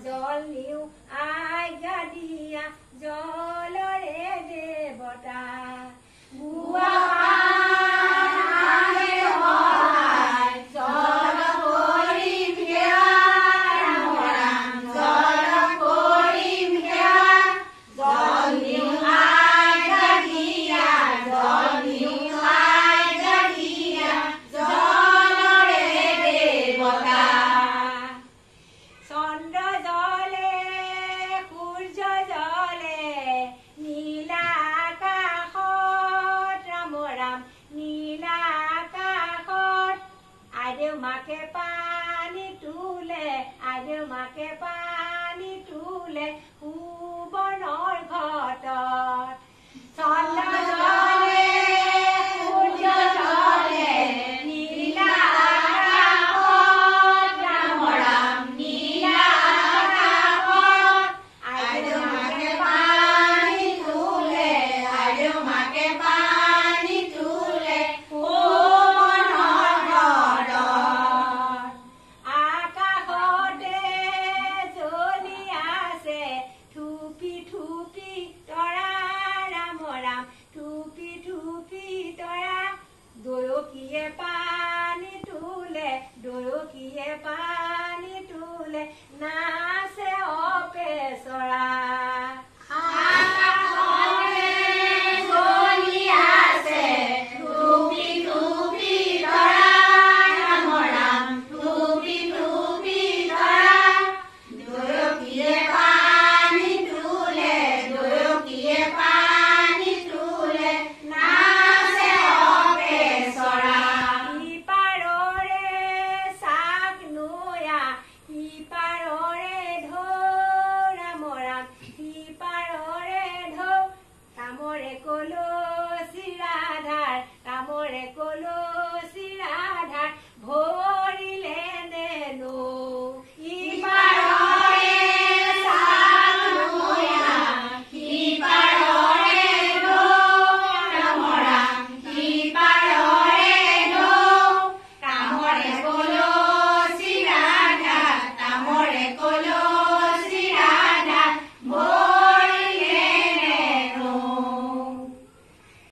জল নিও আজ্ঞা দিয়া জলৰে দেৱতা বুৱা মাকে পানী তুলে সুবনৰ ঘটত চন্দ্ৰ জলে সূৰ্য জলে নীলা আকাশত ৰাম ৰাম নীলা আকাশত আইদেউ মাকে পানী তুলে দয়কিয়ে পানী তুলে না